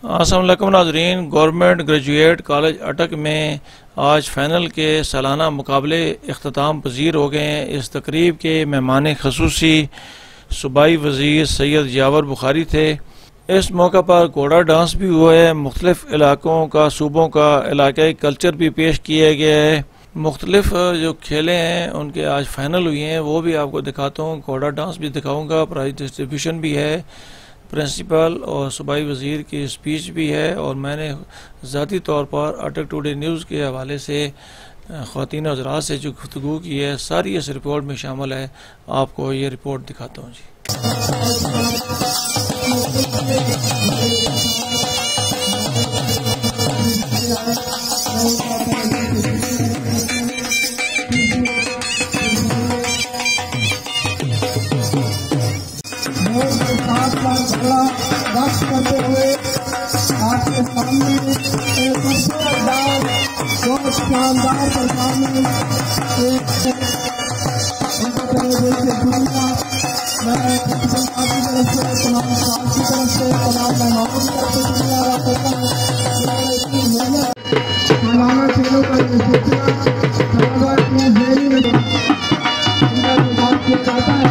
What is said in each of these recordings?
अस्सलाम वालेकुम नाज़रीन। गवर्नमेंट ग्रेजुएट कॉलेज अटक में आज फ़ाइनल के सालाना मुकाबले इख्तिताम पजीर हो गए हैं। इस तकरीब के मेहमान खसूसी सूबाई वज़ीर सैयद यावर बुखारी थे। इस मौका पर घोड़ा डांस भी हुआ है। मुख्तलिफ इलाकों का, सूबों का इलाकाई कल्चर भी पेश किया गया है। मुख्तलिफ जो खेलें हैं उनके आज फाइनल हुई हैं, वो भी आपको दिखाता हूँ। घोड़ा डांस भी दिखाऊँगा, प्राइज डिस्ट्रीब्यूशन भी है, प्रिंसिपल और सूबाई वज़ीर की स्पीच भी है, और मैंने ज़ाती तौर पर अटक टुडे न्यूज़ के हवाले से ख़वातीन हज़रात से जो गुफ्तगू की है, सारी इस रिपोर्ट में शामिल है। आपको ये रिपोर्ट दिखाता हूँ जी। करते हुए आपके सामने एक बहुत शानदार परफॉर्मेंस मैं की तरफ से तमाम स्टाफ की तरफ से तमाम मेहमानों की तरफ से शुक्रिया अदा करता हूँ। सालाना खेलों का ये सिलसिला में देरी में बात किया जाता है।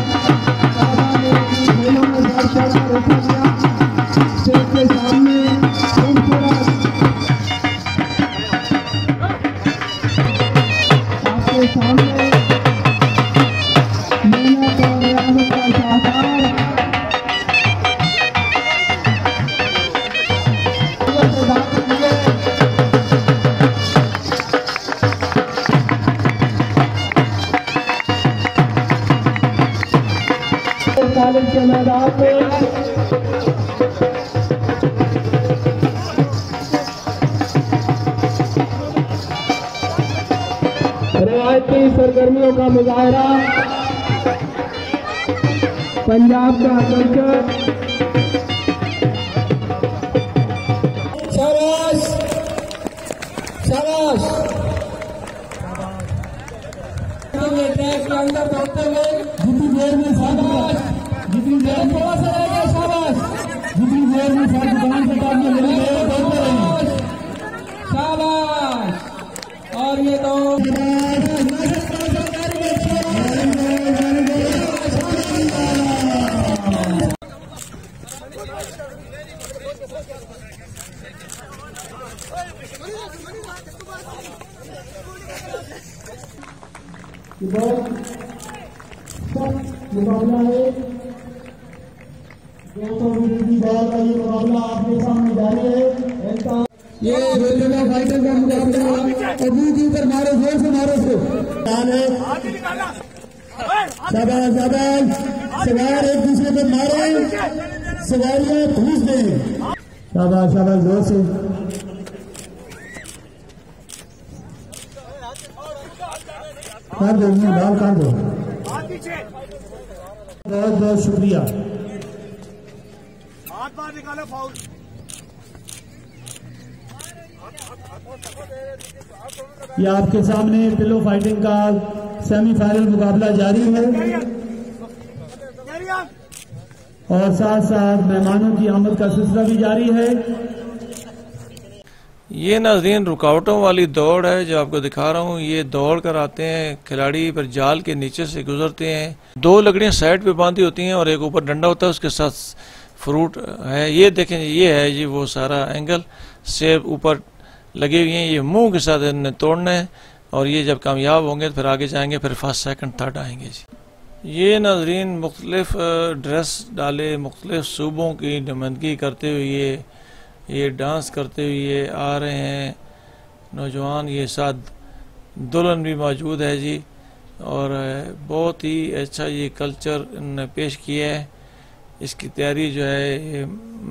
खेलों में बढ़ चढ़ कर रखा गया स्टेज के सामने आपके सामने मेहनत और रियासत का शाहकार कॉलेज के मैदान में रवायती सरगर्मियों का मुजाहरा, पंजाब का कल्चर। शाबाश शाबाश। ट्रैक के अंदर दौड़ते हुए जितनी देर में शाबाश, जितनी देर थोड़ा सा रह गया शाबाश, जितनी देर में सर दुकान से टाइम में मिल गए दौड़ते रहिए शाबाश। और ये तो मुकाबला है। 200 मीटर की दौड़ का ये मुकाबला आपके सामने जारी है। ये रेलवे फाइटर का मुकाबला अभी के ऊपर मारो, जोर से मारो उसको। शाबाश शाबाश। सवार एक दूसरे पे मारे, सवारियां घूस दें। शाबाश शाबाश, जोर से। कर दो बाल, कर दो। बहुत बहुत शुक्रिया। हाथ बाहर निकालो, फाउल। ये आपके सामने पिलो फाइटिंग का सेमीफाइनल मुकाबला जारी है, और साथ साथ मेहमानों की आमद का सिलसिला भी जारी है। ये नाज़रीन रुकावटों वाली दौड़ है जो आपको दिखा रहा हूँ। ये दौड़ कर आते हैं, खिलाड़ी पर जाल के नीचे से गुजरते हैं। 2 लकड़ियाँ साइड पे बांधी होती हैं और एक ऊपर डंडा होता है, उसके साथ फ्रूट है। ये देखें, ये है जी वो सारा एंगल, सेब ऊपर लगे हुए हैं। ये मुंह के साथ इन्हें तोड़ना है, और ये जब कामयाब होंगे तो फिर आगे जाएंगे, फिर फर्स्ट सेकंड थर्ड आएंगे जी। ये नाज़रीन मुख्तलिफ ड्रेस डाले, मुख्तलिफ सूबों की नुमाइंदगी करते हुए ये डांस करते हुए आ रहे हैं नौजवान। ये साथ दुल्हन भी मौजूद है जी, और बहुत ही अच्छा ये कल्चर इन्होंने पेश किया है। इसकी तैयारी जो है ये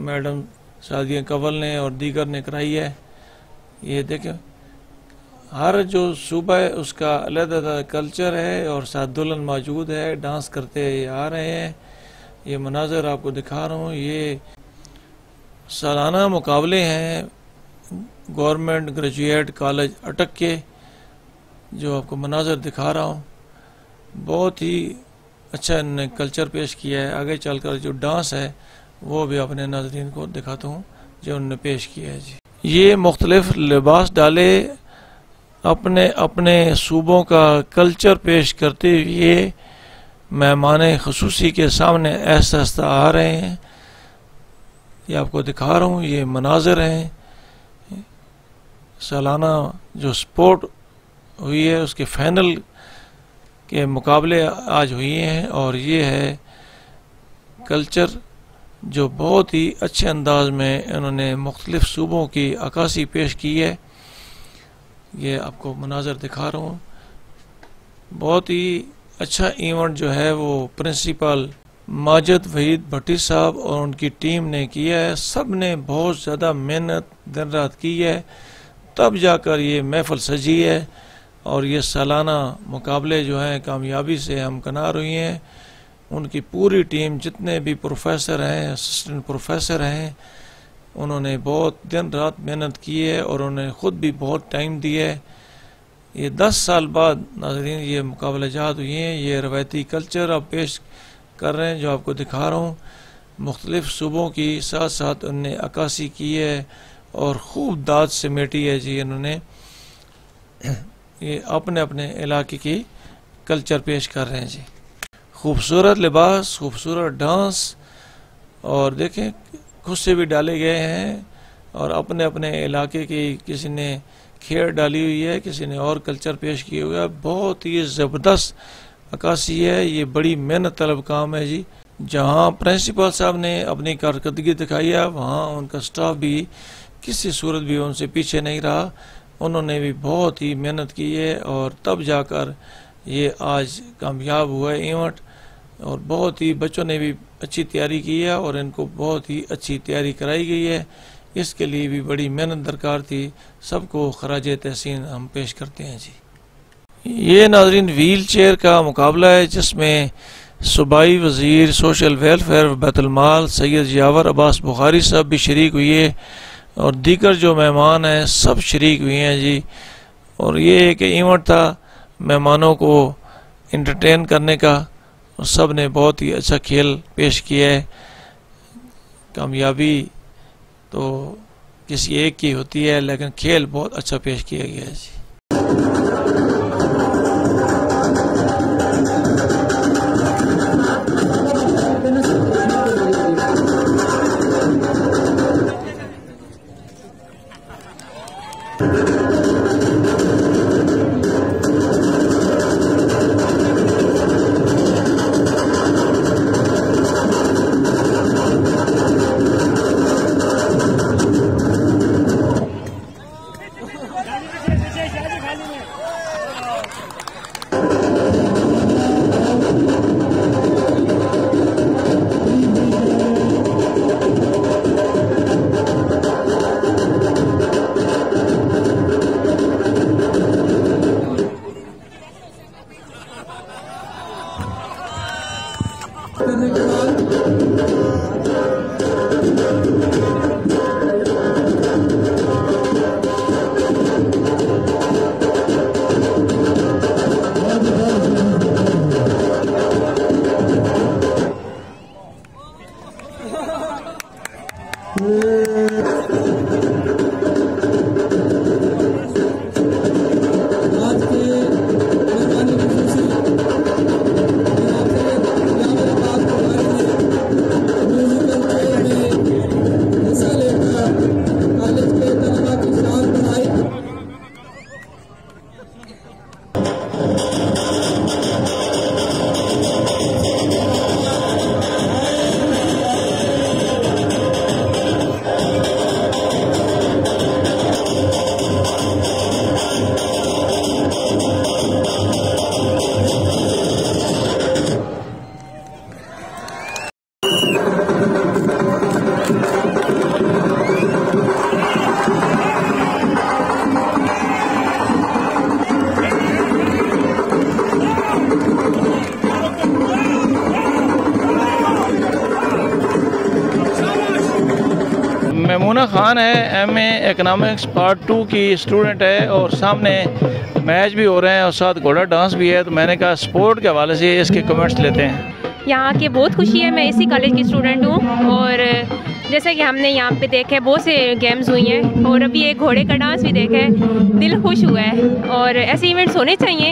मैडम सादिया कंवल ने और दीगर ने कराई है। ये देखें, हर जो सूबा है उसका अलग कल्चर है, और साथ दुल्हन मौजूद है, डांस करते आ रहे हैं। ये मनाजर आपको दिखा रहा हूँ। ये सालाना मुकाबले हैं गवर्नमेंट ग्रेजुएट कॉलेज अटक के, जो आपको मनाजर दिखा रहा हूँ। बहुत ही अच्छा इन्होंने कल्चर पेश किया है। आगे चलकर जो डांस है वो भी अपने नाज़रीन को दिखाता हूँ। जो उन्होंने पेश किया है जी। ये मुख्तलिफ लिबास डाले अपने अपने सूबों का कल्चर पेश करते हुए मेहमान ख़ुसूसी के सामने ऐसा ऐसा आ रहे हैं। ये आपको दिखा रहा हूँ, ये मनाज़र हैं। सालाना जो स्पोर्ट हुई है उसके फाइनल के मुकाबले आज हुए हैं, और ये है कल्चर जो बहुत ही अच्छे अंदाज में इन्होंने मुख्तलिफ सूबों की अक्कासी पेश की है। ये आपको मनाज़र दिखा रहा हूँ। बहुत ही अच्छा इवेंट जो है वो प्रिंसिपल माजिद वहीद भट्टी साहब और उनकी टीम ने किया है। सब ने बहुत ज़्यादा मेहनत दिन रात की है, तब जाकर ये महफिल सजी है। और ये सालाना मुकाबले जो हैं कामयाबी से हमकिनार हुई हैं। उनकी पूरी टीम, जितने भी प्रोफेसर हैं, असिस्टेंट प्रोफेसर हैं, उन्होंने बहुत दिन रात मेहनत की है और उन्होंने ख़ुद भी बहुत टाइम दिया है। ये 10 साल बाद नाज़रीन ये मुकाबले जात हुई हैं। ये रवायती कल्चर अब पेश कर रहे हैं जो आपको दिखा रहा हूँ। मुख्तलिफ सूबों की साथ साथ उनने अक्कासी की है और ख़ूब दाद समेटी है जी इन्होंने। ये अपने अपने इलाके की कल्चर पेश कर रहे हैं जी। खूबसूरत लिबास, खूबसूरत डांस, और देखें खुद से भी डाले गए हैं और अपने अपने इलाके की किसी ने खेर डाली हुई है, किसी ने और कल्चर पेश किया हुआ है। बहुत ही ज़बरदस्त अक्कासी है। ये बड़ी मेहनत तलब काम है जी। जहाँ प्रिंसिपल साहब ने अपनी कारकर्दगी दिखाई है, वहाँ उनका स्टाफ भी किसी सूरत भी उनसे पीछे नहीं रहा। उन्होंने भी बहुत ही मेहनत की है और तब जाकर ये आज कामयाब हुआ है इवेंट। और बहुत ही बच्चों ने भी अच्छी तैयारी की है और इनको बहुत ही अच्छी तैयारी कराई गई है। इसके लिए भी बड़ी मेहनत दरकार थी। सबको खराज तहसीन हम पेश करते हैं जी। ये नाज़रीन व्हील चेयर का मुकाबला है जिसमें सूबाई वज़ीर सोशल वेलफेयर बैतुल-माल सैयद यावर अब्बास बुखारी साहब भी शरीक हुए और दीगर जो मेहमान हैं सब शरीक हुए हैं जी। और ये एक इवेंट था मेहमानों को इंटरटेन करने का, और सब ने बहुत ही अच्छा खेल पेश किया है। कामयाबी तो किसी एक की होती है, लेकिन खेल बहुत अच्छा पेश किया गया है जी। मेमूना खान है, MA इकनॉमिक्स पार्ट 2 की स्टूडेंट है और सामने मैच भी हो रहे हैं और साथ घोड़ा डांस भी है। तो मैंने कहा स्पोर्ट के हवाले से इसके कमेंट्स लेते हैं। यहाँ के बहुत खुशी है, मैं इसी कॉलेज की स्टूडेंट हूँ और जैसे कि हमने यहाँ पे देखे बहुत से गेम्स हुई हैं और अभी एक घोड़े का डांस भी देखा है, दिल खुश हुआ है। और ऐसे इवेंट्स होने चाहिए,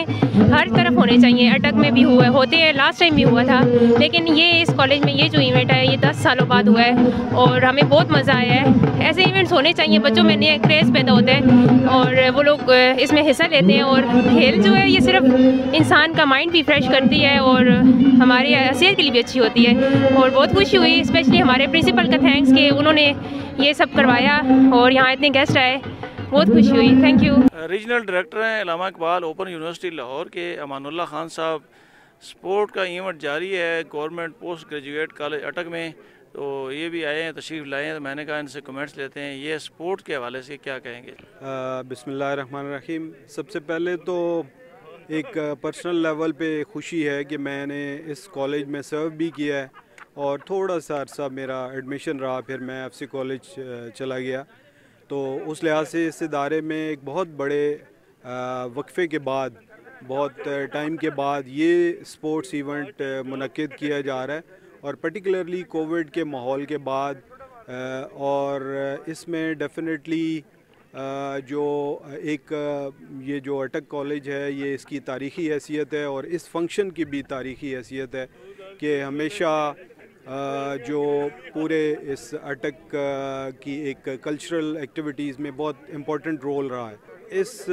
हर तरफ होने चाहिए। अटक में भी हुआ होते हैं, लास्ट टाइम भी हुआ था, लेकिन ये इस कॉलेज में ये जो इवेंट है ये 10 सालों बाद हुआ है और हमें बहुत मज़ा आया है। ऐसे इवेंट्स होने चाहिए, बच्चों में नए क्रेज़ पैदा होते हैं और वो लोग इसमें हिस्सा लेते हैं। और खेल जो है ये सिर्फ इंसान का माइंड भी फ्रेश करती है और हमारी सेहत के लिए भी अच्छी होती है। और बहुत खुशी हुई, स्पेशली हमारे प्रिंसिपल का थैंक्स कि उन्होंने ये सब करवाया और यहाँ इतने गेस्ट आए, बहुत खुशी हुई। Thank you. रीजनल डायरेक्टर हैं अल्लामा इकबाल ओपन यूनिवर्सिटी लाहौर के अमानुल्लाह खान साहब। स्पोर्ट का इवेंट जारी है गवर्नमेंट पोस्ट ग्रेजुएट कॉलेज अटक में, तो ये भी आए हैं, तशरीफ़ लाए हैं। तो मैंने कहा इनसे कमेंट्स लेते हैं, ये स्पोर्ट के हवाले से क्या कहेंगे। बिस्मिल्लाहिर्रहमानिर्रहीम। सबसे पहले तो एक पर्सनल लेवल पे खुशी है कि मैंने इस कॉलेज में सर्व भी किया है और थोड़ा सा अर्सा मेरा एडमिशन रहा, फिर मैं एफसी कॉलेज चला गया। तो उस लिहाज से इस इदारे में एक बहुत बड़े वक्फे के बाद, बहुत टाइम के बाद ये स्पोर्ट्स इवेंट मुनक्किद किया जा रहा है और पर्टिकुलरली कोविड के माहौल के बाद। और इसमें डेफिनेटली जो एक ये जो अटक कॉलेज है ये इसकी तारीख़ी हैसियत है और इस फंक्शन की भी तारीख़ी हैसियत है कि हमेशा जो पूरे इस अटक की एक कल्चरल एक्टिविटीज़ में बहुत इम्पोर्टेंट रोल रहा है। इस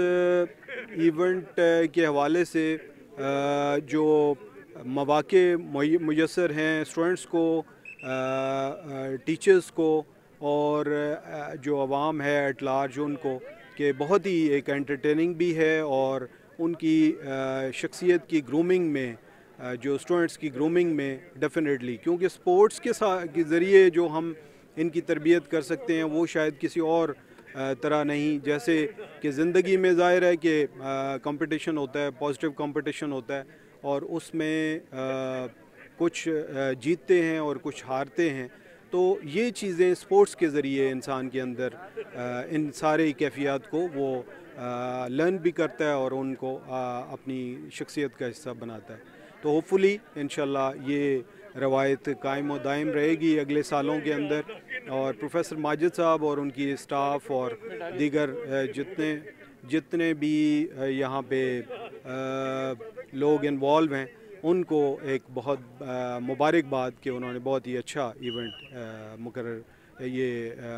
इवेंट के हवाले से जो मौक़े मुयस्सर हैं स्टूडेंट्स को, टीचर्स को और जो अवाम है एट लार्ज उनको, कि बहुत ही एक एंटरटेनिंग भी है और उनकी शख्सियत की ग्रूमिंग में, जो स्टूडेंट्स की ग्रूमिंग में डेफिनेटली, क्योंकि स्पोर्ट्स के ज़रिए जो हम इनकी तरबियत कर सकते हैं वो शायद किसी और तरह नहीं। जैसे कि ज़िंदगी में ज़ाहिर है कि कंपटीशन होता है, पॉजिटिव कंपटीशन होता है और उसमें कुछ जीतते हैं और कुछ हारते हैं। तो ये चीज़ें स्पोर्ट्स के ज़रिए इंसान के अंदर इन सारे कैफियत को वो लर्न भी करता है और उनको अपनी शख्सियत का हिस्सा बनाता है। तो होपफुली इंशाल्लाह ये रवायत कायम व दायम रहेगी अगले सालों के अंदर। और प्रोफेसर माजिद साहब और उनकी स्टाफ और दीगर जितने भी यहाँ पे लोग इन्वॉल्व हैं उनको एक बहुत मुबारकबाद कि उन्होंने बहुत ही अच्छा इवेंट ये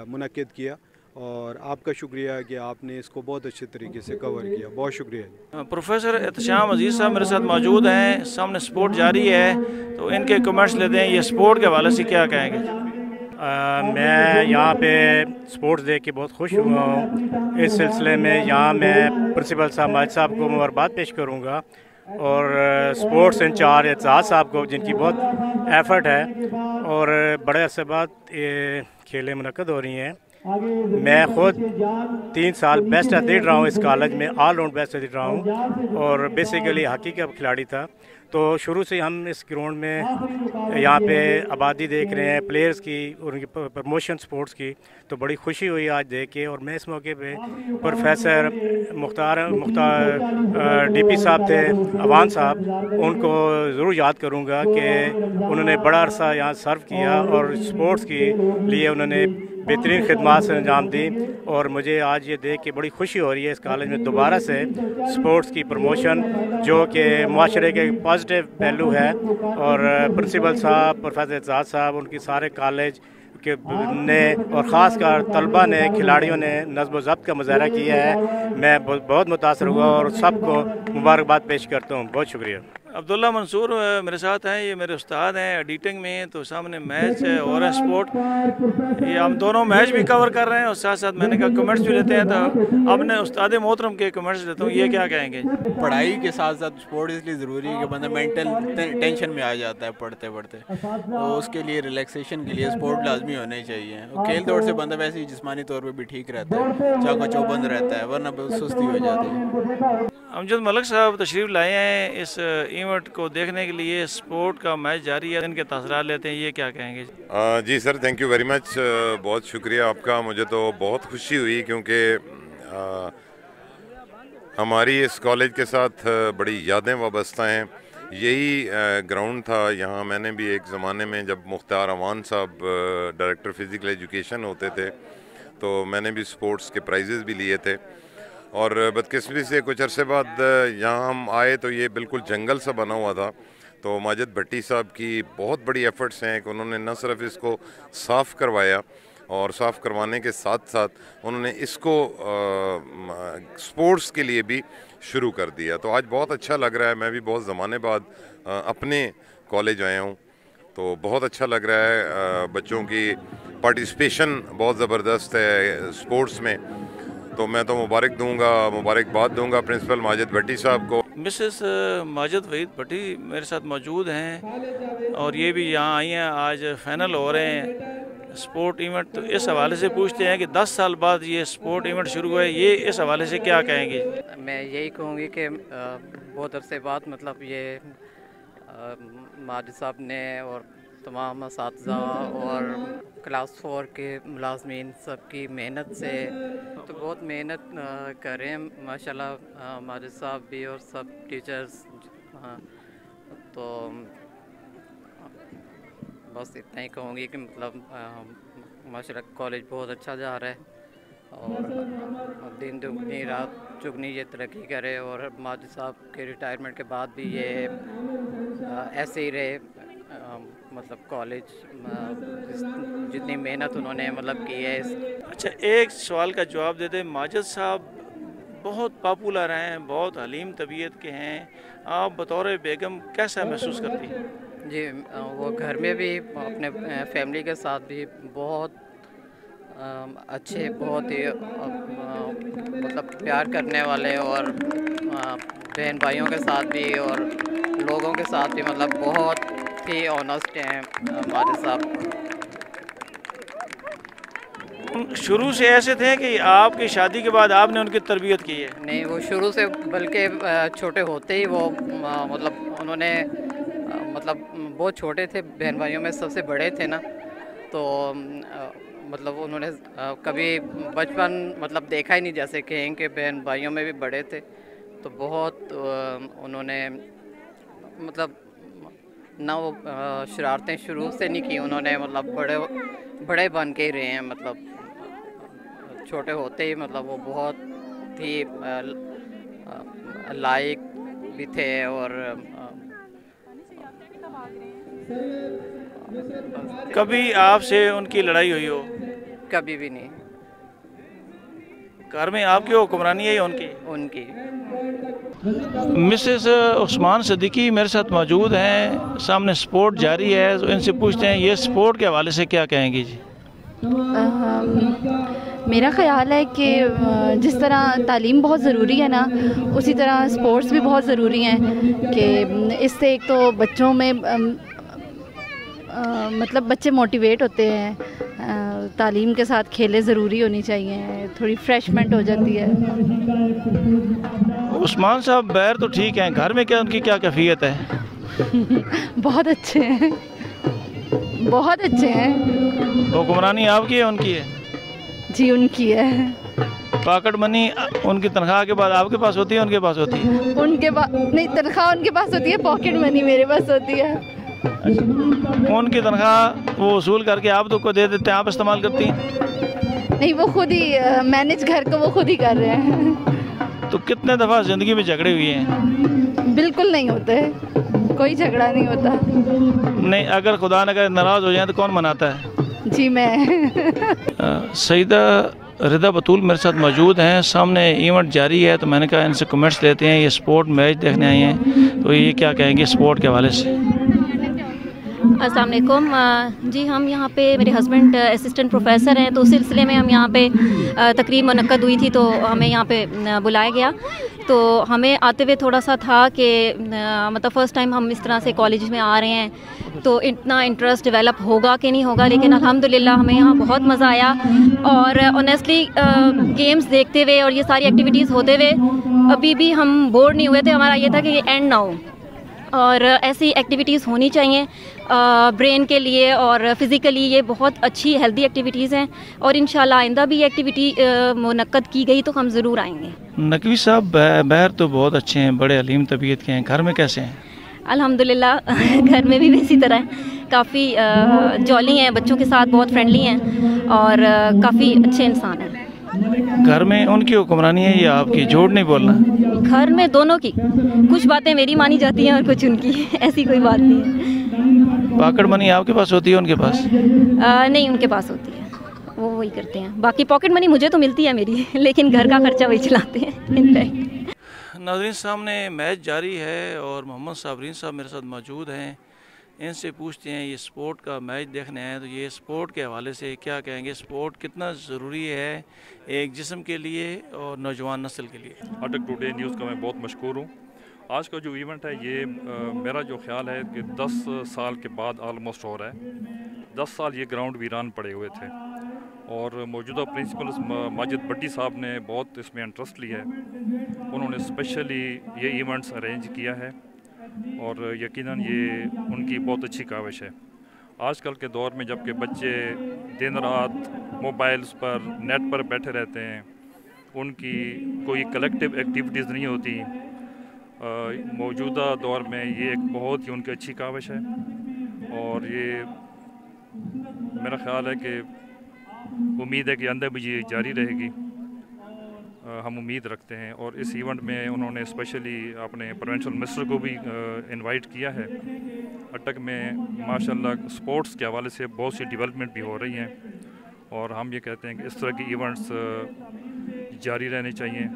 मुनक्किद किया और आपका शुक्रिया कि आपने इसको बहुत अच्छे तरीके से कवर किया। बहुत शुक्रिया। प्रोफेसर एहतशाम अजीज़ साहब मेरे साथ मौजूद हैं, सामने स्पोर्ट जारी है, तो इनके कमेंट्स लेते हैं। ये स्पोर्ट के हवाले से क्या कहेंगे। मैं यहाँ पे स्पोर्ट्स देख के बहुत खुश हुआ हूँ। इस सिलसिले में यहाँ मैं प्रिंसिपल साहब माजिद साहब को मुबारकबाद पेश करूँगा और स्पोर्ट्स इंचार्ज एतजाज़ साहब को, जिनकी बहुत एफ़र्ट है और बड़े अरसे बाद ये खेलें मुनक्किद हो रही हैं। मैं ख़ुद 3 साल बेस्ट एथलीट रहा हूँ इस कॉलेज में, ऑल राउंड बेस्ट एथलीट रहा हूँ और बेसिकली हॉकी का खिलाड़ी था। तो शुरू से हम इस ग्राउंड में यहाँ पे आबादी देख रहे हैं प्लेयर्स की और उनकी प्रमोशन स्पोर्ट्स की, तो बड़ी खुशी हुई आज देख के। और मैं इस मौके पे प्रोफेसर मुख्तार डीपी साहब थे, अवान साहब, उनको ज़रूर याद करूँगा कि उन्होंने बड़ा अरसा यहाँ सर्व किया और स्पोर्ट्स के लिए उन्होंने बेहतरीन खिदमत से अंजाम दी। और मुझे आज ये देख के बड़ी खुशी हो रही है इस कॉलेज में दोबारा से स्पोर्ट्स की प्रमोशन, जो कि माशरे के पॉजिटिव पहलू है। और प्रिंसिपल साहब, प्रोफेसर एतजाज़ साहब, उनकी सारे कॉलेज के ने और ख़ासकर तलबा ने, खिलाड़ियों ने नज़्म व ज़ब्त का मुज़ाहरा किया है। मैं बहुत मुतासर हुआ और सबको मुबारकबाद पेश करता हूँ। बहुत शुक्रिया। अब्दुल्ला मंसूर मेरे साथ हैं, ये मेरे उस्ताद हैं एडिटिंग में। तो सामने मैच है और है स्पोर्ट, ये हम दोनों मैच भी कवर कर रहे हैं और साथ साथ मैंने कहा कमेंट्स भी लेते हैं। तो अपने उस्ताद मोहतरम के कमेंट्स लेता हूँ, ये क्या कहेंगे। पढ़ाई के साथ साथ स्पोर्ट इसलिए ज़रूरी है कि बंदा मेंटल टेंशन में आ जाता है पढ़ते पढ़ते, तो उसके लिए रिलैक्सेशन के लिए स्पोर्ट लाजमी होने चाहिए। और खेल दौड़ से बंदा वैसे ही जिस्मानी तौर पर भी ठीक रहता है, चाका चौबंद रहता है, वरना सुस्ती हो जाती है। अमजद मलिक साहब तशरीफ़ लाए हैं इस इवेंट को देखने के लिए। स्पोर्ट का मैच जारी है, इनके तासरात लेते हैं, ये क्या कहेंगे। जी sir, thank you very much, बहुत शुक्रिया आपका। मुझे तो बहुत खुशी हुई क्योंकि हमारी इस कॉलेज के साथ बड़ी यादें वाबस्ता हैं। यही ग्राउंड था। यहाँ मैंने भी एक ज़माने में, जब मुख्तार अवान साहब डायरेक्टर फ़िज़िकल एजुकेशन होते थे, तो मैंने भी स्पोर्ट्स के प्राइजेज़ भी लिए थे। और बदकिस्मती से कुछ अरसे बाद यहाँ हम आए तो ये बिल्कुल जंगल सा बना हुआ था। तो माजिद भट्टी साहब की बहुत बड़ी एफ़र्ट्स हैं कि उन्होंने न सिर्फ इसको साफ़ करवाया, और साफ़ करवाने के साथ साथ उन्होंने इसको स्पोर्ट्स के लिए भी शुरू कर दिया। तो आज बहुत अच्छा लग रहा है। मैं भी बहुत ज़माने बाद अपने कॉलेज आया हूँ, तो बहुत अच्छा लग रहा है। बच्चों की पार्टिसिपेशन बहुत ज़बरदस्त है स्पोर्ट्स में। तो मैं तो मुबारकबाद दूंगा प्रिंसिपल माजिद भट्टी साहब को। मिसेस माजिद वहीद भट्टी मेरे साथ मौजूद हैं और ये भी यहाँ आई हैं। आज फाइनल हो रहे हैं स्पोर्ट इवेंट, तो इस हवाले से पूछते हैं कि 10 साल बाद ये स्पोर्ट इवेंट शुरू हुआ है, ये इस हवाले से क्या कहेंगे? मैं यही कहूँगी कि बहुत अरसे बाद मतलब ये माजिद साहब ने और तमाम असातिज़ा और क्लास 4 के मुलाज़मीन सबकी मेहनत से, तो बहुत मेहनत कर रहे हैं माशाल्लाह माजिद साहब भी और सब टीचर्स। तो बस इतना ही कहूँगी कि मतलब माशाल्लाह कॉलेज बहुत अच्छा जा रहा है और दिन दुगनी रात चुगनी ये तरक्की करे, और माजिद साहब के रिटायरमेंट के बाद भी ये ऐसे ही रहे। मतलब कॉलेज जितनी मेहनत उन्होंने मतलब की है। अच्छा, एक सवाल का जवाब दे दें। माजिद साहब बहुत पॉपुलर हैं, बहुत हलीम तबीयत के हैं, आप बतौर बेगम कैसा महसूस करती हैं? जी, वो घर में भी अपने फैमिली के साथ भी बहुत अच्छे, बहुत ही मतलब प्यार करने वाले, और बहन भाइयों के साथ भी और लोगों के साथ भी मतलब बहुत ही ऑनेस्ट हैं माजिद साहब। शुरू से ऐसे थे कि आपकी शादी के बाद आपने उनकी तरबियत की है? नहीं, वो शुरू से, बल्कि छोटे होते ही वो मतलब उन्होंने मतलब बहुत छोटे थे, बहन भाइयों में सबसे बड़े थे ना, तो मतलब उन्होंने कभी बचपन मतलब देखा ही नहीं, जैसे कहें कि बहन भाइयों में भी बड़े थे। तो बहुत उन्होंने मतलब ना वो शरारतें शुरू से नहीं की उन्होंने, मतलब बड़े बन के ही रहे हैं। मतलब छोटे होते ही मतलब वो बहुत ही लायक भी थे, और कभी आपसे उनकी लड़ाई हुई हो? कभी भी नहीं। घर में आपकी हुक्मरानी है या उनकी? मिसेस उस्मान सिद्दीकी मेरे साथ मौजूद हैं। सामने स्पोर्ट जारी है, तो इनसे पूछते हैं ये स्पोर्ट के हवाले से क्या कहेंगी जी? मेरा ख़्याल है कि जिस तरह तालीम बहुत ज़रूरी है ना, उसी तरह स्पोर्ट्स भी बहुत ज़रूरी हैं। कि इससे एक तो बच्चों में मतलब बच्चे मोटिवेट होते हैं, तालीम के साथ खेलें ज़रूरी होनी चाहिए, थोड़ी फ्रेशमेंट हो जाती है। उस्मान साहब बैर तो ठीक हैं, घर में क्या उनकी क्या कैफियत है? बहुत अच्छे हैं, बहुत अच्छे हैं। हुक्मरानी आपकी है उनकी है? जी उनकी है। पॉकेट मनी उनकी तनख्वाह के बाद आपके पास होती है, उनके पास होती है? उनके पास नहीं, तनख्वाह उनके पास होती है, पॉकेट मनी मेरे पास होती है। उनकी तनख्वाह वो वसूल करके आप तो को दे देते हैं, आप इस्तेमाल करती हैं? नहीं, वो खुद ही मैनेज घर को वो खुद ही कर रहे हैं। तो कितने दफ़ा ज़िंदगी में झगड़े हुए हैं? बिल्कुल नहीं होते, कोई झगड़ा नहीं होता। नहीं, अगर खुदा न करे नाराज़ हो जाए तो कौन मनाता है? जी मैं। सईदा रिदा बतूल मेरे साथ मौजूद हैं। सामने इवेंट जारी है, तो मैंने कहा इनसे कमेंट्स लेते हैं। ये स्पोर्ट मैच देखने आई हैं, तो ये क्या कहेंगे स्पोर्ट के हवाले से? अस्सलाम वालेकुम जी, हम यहाँ पे, मेरे हस्बैंड असिस्टेंट प्रोफेसर हैं, तो उस सिलसिले में हम यहाँ पे तकरीब मुनक्कद हुई थी, तो हमें यहाँ पे बुलाया गया। तो हमें आते हुए थोड़ा सा था कि मतलब फ़र्स्ट टाइम हम इस तरह से कॉलेज में आ रहे हैं, तो इतना इंटरेस्ट डेवलप होगा कि नहीं होगा, लेकिन अल्हम्दुलिल्लाह हमें यहाँ बहुत मज़ा आया। और ऑनेस्टली गेम्स देखते हुए और ये सारी एक्टिविटीज़ होते हुए अभी भी हम बोर नहीं हुए थे। हमारा ये था कि ये एंड ना हो, और ऐसी एक्टिविटीज़ होनी चाहिए ब्रेन के लिए, और फ़िज़िकली ये बहुत अच्छी हेल्दी एक्टिविटीज़ हैं, और इंशाल्लाह आइंदा भी ये एक्टिविटी मुनक्कद की गई तो हम ज़रूर आएंगे। नकवी साहब बहर तो बहुत अच्छे हैं, बड़े अलीम तबीयत के हैं, घर में कैसे हैं? अल्हम्दुलिल्लाह घर में भी इसी तरह है, काफ़ी जॉली हैं, बच्चों के साथ बहुत फ्रेंडली हैं और काफ़ी अच्छे इंसान हैं। घर में उनकी हुक्मरानी है या आपकी? झूठ नहीं बोलना। घर में दोनों की, कुछ बातें मेरी मानी जाती हैं और कुछ उनकी, ऐसी कोई बात नहीं है। पॉकेट मनी आपके पास होती है उनके पास? नहीं, उनके पास होती है, वो वही करते हैं। बाकी पॉकेट मनी मुझे तो मिलती है मेरी, लेकिन घर का खर्चा वही चलाते हैं इनफैक्ट। नाज़रीन, सामने मैच जारी है और मोहम्मद साबरीन साहब मेरे साथ मौजूद हैं। इनसे पूछते हैं, ये स्पोर्ट का मैच देखने आए तो ये स्पोर्ट के हवाले से क्या कहेंगे? स्पोर्ट कितना ज़रूरी है एक जिस्म के लिए और नौजवान नस्ल के लिए? अटक टुडे न्यूज़ का मैं बहुत मशहूर हूँ। आज का जो इवेंट है ये मेरा जो ख्याल है कि 10 साल के बाद आलमोस्ट हो रहा है। 10 साल ये ग्राउंड वीरान पड़े हुए थे और मौजूदा प्रिंसिपल माजिद भट्टी साहब ने बहुत इसमें इंटरेस्ट लिया है। उन्होंने स्पेशली ये इवेंट्स अरेंज किया है और यकीनन ये उनकी बहुत अच्छी काविश है। आजकल के दौर में जबकि बच्चे दिन रात मोबाइल्स पर, नेट पर बैठे रहते हैं, उनकी कोई कलेक्टिव एक्टिविटीज़ नहीं होती, मौजूदा दौर में ये एक बहुत ही उनकी अच्छी काविश है और ये मेरा ख्याल है कि उम्मीद है कि अंदर भी ये जारी रहेगी। हम उम्मीद रखते हैं और इस इवेंट में उन्होंने स्पेशली अपने प्रोविंशियल मिनिस्टर को भी इनवाइट किया है। अटक में माशाल्लाह स्पोर्ट्स के हवाले से बहुत सी डेवलपमेंट भी हो रही हैं और हम ये कहते हैं कि इस तरह की इवेंट्स जारी रहने चाहिए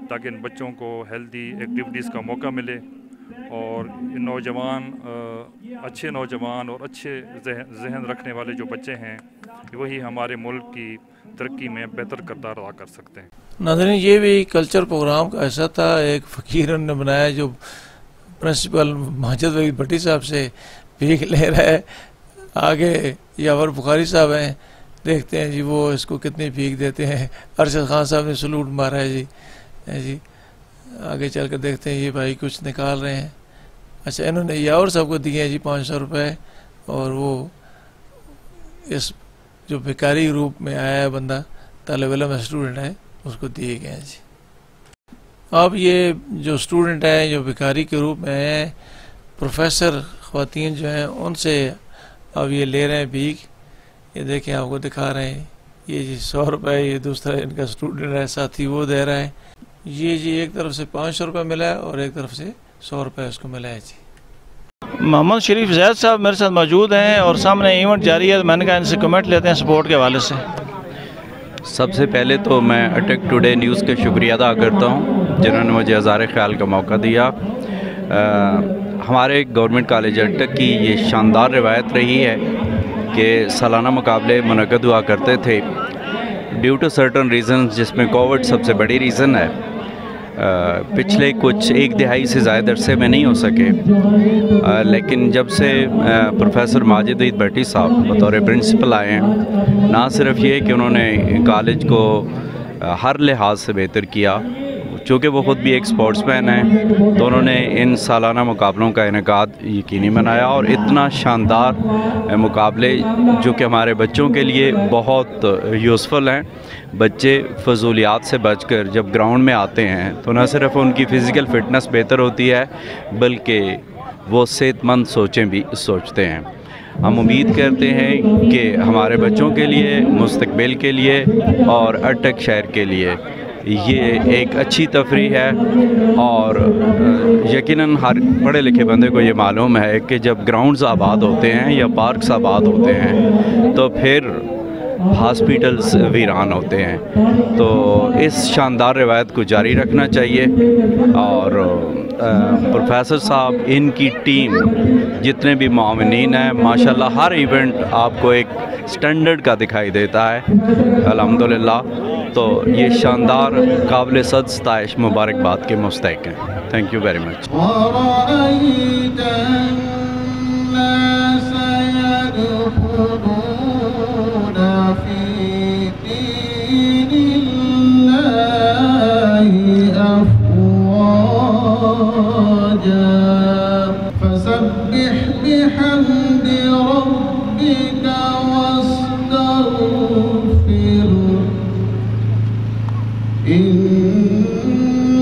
ताकि इन बच्चों को हेल्दी एक्टिविटीज़ का मौका मिले और नौजवान अच्छे नौजवान और अच्छे जहन रखने वाले जो बच्चे हैं वही हमारे मुल्क की तरक्की में बेहतर किरदार अदा कर सकते हैं। नाज़रीन, ये भी कल्चर प्रोग्राम का ऐसा था, एक फ़कीर ने बनाया जो प्रिंसिपल माजिद भट्टी साहब से भीख ले रहा है। आगे यावर बुखारी साहब हैं, देखते हैं जी वो इसको कितनी भीख देते हैं। अरशद खान साहब ने सलूट मारा है जी। आगे चल कर देखते हैं ये भाई कुछ निकाल रहे हैं। अच्छा, इन्होंने यावर साहब को दिए हैं जी 500 रुपये और वो इस जो भिखारी रूप में आया है बंदा, तालिब इल्म स्टूडेंट है, उसको दिए गए हैं जी। अब ये जो स्टूडेंट हैं जो भिखारी के रूप में हैं, प्रोफेसर ख़वातीन जो हैं उनसे अब ये ले रहे हैं भीख। ये देखें, आपको दिखा रहे हैं, ये जी 100 रुपये, ये दूसरा इनका स्टूडेंट है साथी वो दे रहा है। ये जी एक तरफ से 500 रुपये मिला है और एक तरफ से 100 रुपये उसको मिला है जी। मोहम्मद शरीफ जैद साहब मेरे साथ मौजूद हैं और सामने इवेंट जारी है, तो मैंने कहा इनसे कमेंट लेते हैं स्पोर्ट के हवाले से। सबसे पहले तो मैं अटक टुडे न्यूज़ का शुक्रिया अदा करता हूँ जिन्होंने मुझे इज़हार ख्याल का मौका दिया। हमारे गवर्नमेंट कॉलेज अटक की ये शानदार रिवायत रही है कि सालाना मुकाबले मुनक़द हुआ करते थे। ड्यू टू सर्टन रीज़न, जिसमें कोविड सबसे बड़ी रीज़न है, पिछले कुछ एक दिहाई से ज़्यादा अरसे में नहीं हो सके। लेकिन जब से प्रोफेसर माजिद भट्टी साहब बतौर प्रिंसिपल आए हैं, ना सिर्फ ये कि उन्होंने कॉलेज को हर लिहाज से बेहतर किया, चूँकि वो ख़ुद भी एक स्पोर्ट्समैन हैं, तो उन्होंने इन सालाना मुकाबलों का इनेकाद यकीनी बनाया और इतना शानदार मुकाबले जो कि हमारे बच्चों के लिए बहुत यूज़फुल हैं। बच्चे फजूलियात से बचकर जब ग्राउंड में आते हैं तो न सिर्फ उनकी फ़िज़िकल फ़िटनेस बेहतर होती है बल्कि वो सेहतमंद सोचें भी सोचते हैं। हम उम्मीद करते हैं कि हमारे बच्चों के लिए, मुस्तकबिल के लिए और अटक शहर के लिए ये एक अच्छी तफरीह है। और यकीनन हर पढ़े लिखे बंदे को ये मालूम है कि जब ग्राउंड्स आबाद होते हैं या पार्क्स आबाद होते हैं तो फिर हॉस्पिटल्स वीरान होते हैं। तो इस शानदार रिवायत को जारी रखना चाहिए और प्रोफेसर साहब, इनकी टीम, जितने भी मामनीन हैं, माशाल्लाह हर इवेंट आपको एक स्टैंडर्ड का दिखाई देता है अल्हम्दुलिल्लाह। तो ये शानदार काबिल सद सताइश मुबारकबाद के मुस्तहिक हैं। Thank you very much.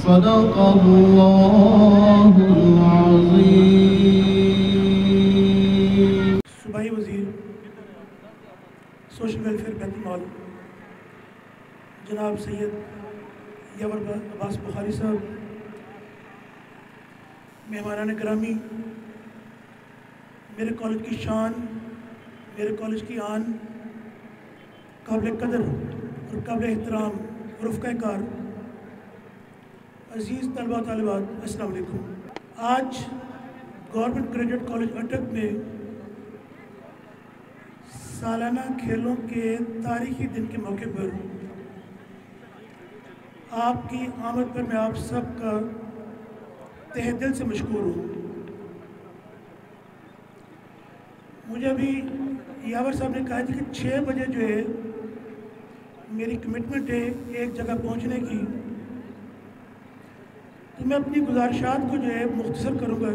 सदक़ल्लाहुल अज़ीम। सूबाई वज़ीर सोशल वेलफेयर बैतुल जनाब सैयद यावर अब्बास बुखारी साहब, मेहमानान गिरामी, मेरे कॉलेज की शान, मेरे कॉलेज की आन, काबिल कदर और काबिल एहतराम रफ़क़ाकार, अज़ीज़ तलबा तालिबात, अस्सलाम वालेकुम। आज गवर्नमेंट ग्रेजुएट कॉलेज अटक में सालाना खेलों के तारीखी दिन के मौके पर आपकी आमद पर मैं आप सब का तहे दिल से मशकूर हूँ। मुझे अभी यावर साहब ने कहा था कि 6 बजे जो है मेरी कमिटमेंट है एक जगह पहुँचने की, तो मैं अपनी गुजारिशात को जो है मुख्तसर करूँगा।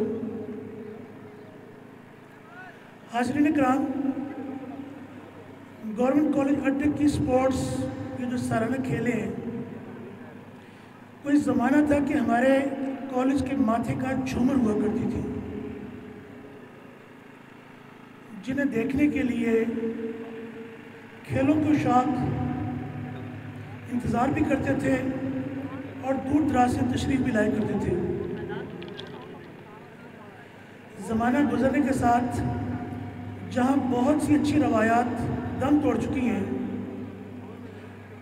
हाज़रीन इकराम, गवर्नमेंट कॉलेज अटक की स्पोर्ट्स के जो सालाना खेले हैं, कोई ज़माना था कि हमारे कॉलेज के माथे का झूमर हुआ करती थी, जिन्हें देखने के लिए खेलों के शौक इंतज़ार भी करते थे और दूर दराज से तशरीफ़ भी लाया करते थे। ज़माना गुजरने के साथ जहाँ बहुत सी अच्छी रवायात दम तोड़ चुकी हैं,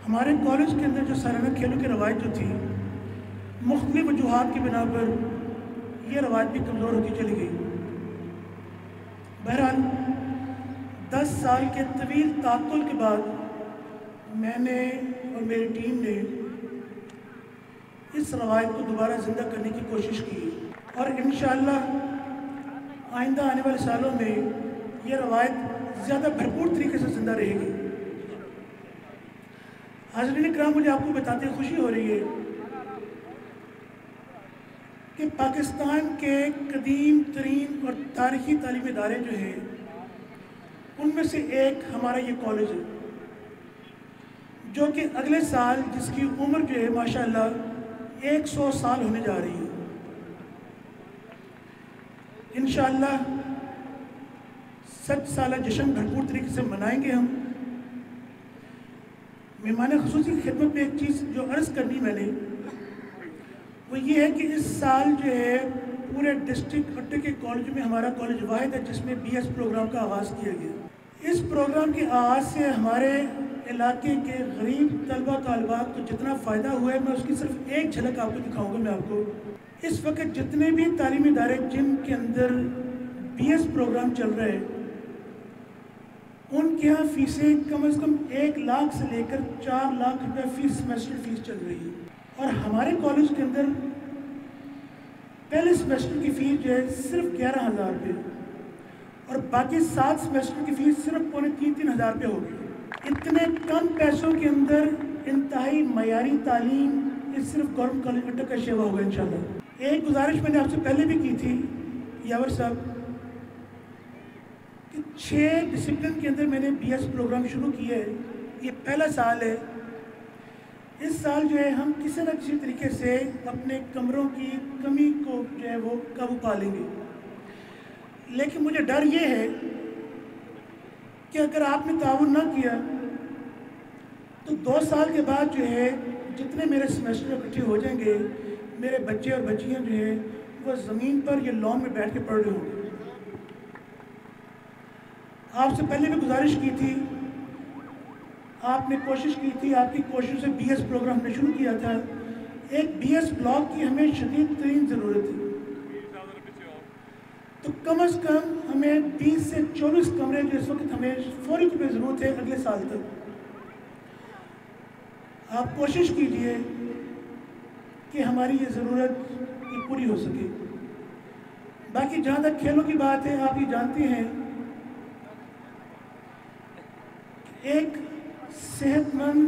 हमारे कॉलेज के अंदर जो सालाना खेलों की रवायत जो थी, मुख्तलिफ वजूहात की बिना पर यह रवायत भी कमज़ोर होती चली गई। बहरहाल 10 साल के तवील ताक़ुल के बाद मैंने और मेरी टीम ने इस रवायत को दोबारा ज़िंदा करने की कोशिश की और इंशाअल्लाह आइंदा आने वाले सालों में यह रवायत ज़्यादा भरपूर तरीके से ज़िंदा रहेगी। हाज़रीन इकराम, मुझे आपको बताते खुशी हो रही है कि पाकिस्तान के कदीम तरीन और तारीख़ी तालीमी इदारे जो हैं, उनमें से एक हमारा ये कॉलेज है, जो कि अगले साल जिसकी उम्र जो है माशाअल्लाह 100 साल होने जा रही है। इंशाअल्लाह 7 साला जश्न भरपूर तरीके से मनाएंगे हम। मेहमान ख़ुसूसी की खिदमत में एक चीज़ जो अर्ज़ करनी मैंने, वो ये है कि इस साल जो है पूरे डिस्ट्रिक्ट अटक के कॉलेज में हमारा कॉलेज वाहिद है जिसमें BS प्रोग्राम का आगाज़ किया गया। इस प्रोग्राम के आगाज़ से हमारे इलाके के गरीब तलबा तालिबात को जितना फ़ायदा हुआ है, मैं उसकी सिर्फ एक झलक आपको दिखाऊंगा। मैं आपको इस वक्त जितने भी तालीमी इदारे जिनके अंदर BS प्रोग्राम चल रहे हैं, उनके यहाँ फ़ीसें कम से कम 1 लाख से लेकर 4 लाख रुपये फ़ीस सेमेस्टर फ़ीस चल रही है। और हमारे कॉलेज के अंदर पहले सेमेस्टर की फ़ीस जो है सिर्फ 11,000 रुपये और बाकी 7 सेमेस्टर की फ़ीस सिर्फ 3,500 रुपये होगी। इतने कम पैसों के अंदर इंतहाई मयारी तालीम इस सिर्फ गवर्नमेंट कॉलेज अटक का सेवा होगा इंशाल्लाह। एक गुजारिश मैंने आपसे पहले भी की थी यावर साहब कि 6 डिसिप्लिन के अंदर मैंने BS प्रोग्राम शुरू किया है। ये पहला साल है। इस साल जो है हम किसी न किसी तरीके से अपने कमरों की कमी को जो है वो काबू पा लेंगे, लेकिन मुझे डर ये है कि अगर आपने ताउन ना किया तो 2 साल के बाद जो है जितने मेरे सेमेस्टर इकट्ठे हो जाएंगे, मेरे बच्चे और बच्चियां जो है वो ज़मीन पर या लॉन में बैठ के पढ़ रहे होंगे। आपसे पहले भी गुजारिश की थी, आपने कोशिश की थी, आपकी कोशिश से BS प्रोग्राम हमने शुरू किया था। एक BS ब्लॉक की हमें शदीद तरीन ज़रूरत है, तो कम से कम हमें 20 से 24 कमरे जो इस वक्त हमें फौरी तौर पर ज़रूरत है अगले साल तक। आप कोशिश कीजिए कि हमारी ये ज़रूरत पूरी हो सके। बाकी जहाँ तक खेलों की बात है, आप ये जानते हैं एक सेहतमंद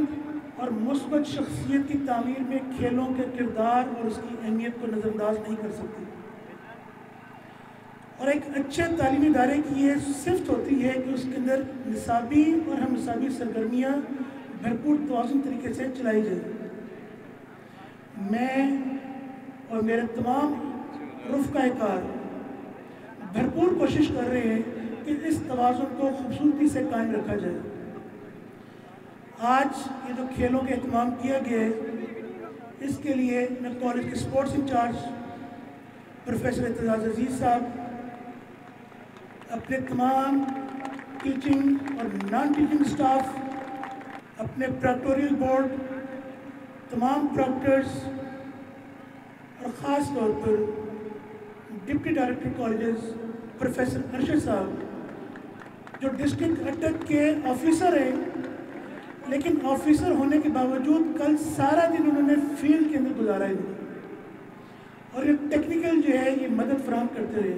और मुस्बत शख्सियत की तामीर में खेलों के किरदार और उसकी अहमियत को नज़रअंदाज नहीं कर सकते। और एक अच्छे तालीमी इदारे की ये सिफ्त होती है कि उसके अंदर निसाबी और हम निसाबी सरगर्मियाँ भरपूर तवाज़ुन तरीके से चलाई जाए। मैं और मेरे तमाम रुफ़क़ाए-कार भरपूर कोशिश कर रहे हैं कि इस तवाज़ुन को खूबसूरती से कायम रखा जाए। आज ये जो खेलों का एहतमाम किया गया है, इसके लिए मैं कॉलेज के स्पोर्ट्स इंचार्ज प्रोफेसर एतजाज़ अजीज़ साहब, अपने तमाम टीचिंग और नॉन टीचिंग स्टाफ, अपने प्रॉक्टोरियल बोर्ड, तमाम प्रॉक्टर्स और ख़ास तौर पर deputy director colleges professor Arshad साहब, जो डिस्ट्रिक्ट अटक के ऑफिसर हैं, लेकिन ऑफिसर होने के बावजूद कल सारा दिन उन्होंने फील्ड के अंदर गुजारा है और ये टेक्निकल जो है ये मदद फराहम करते रहे।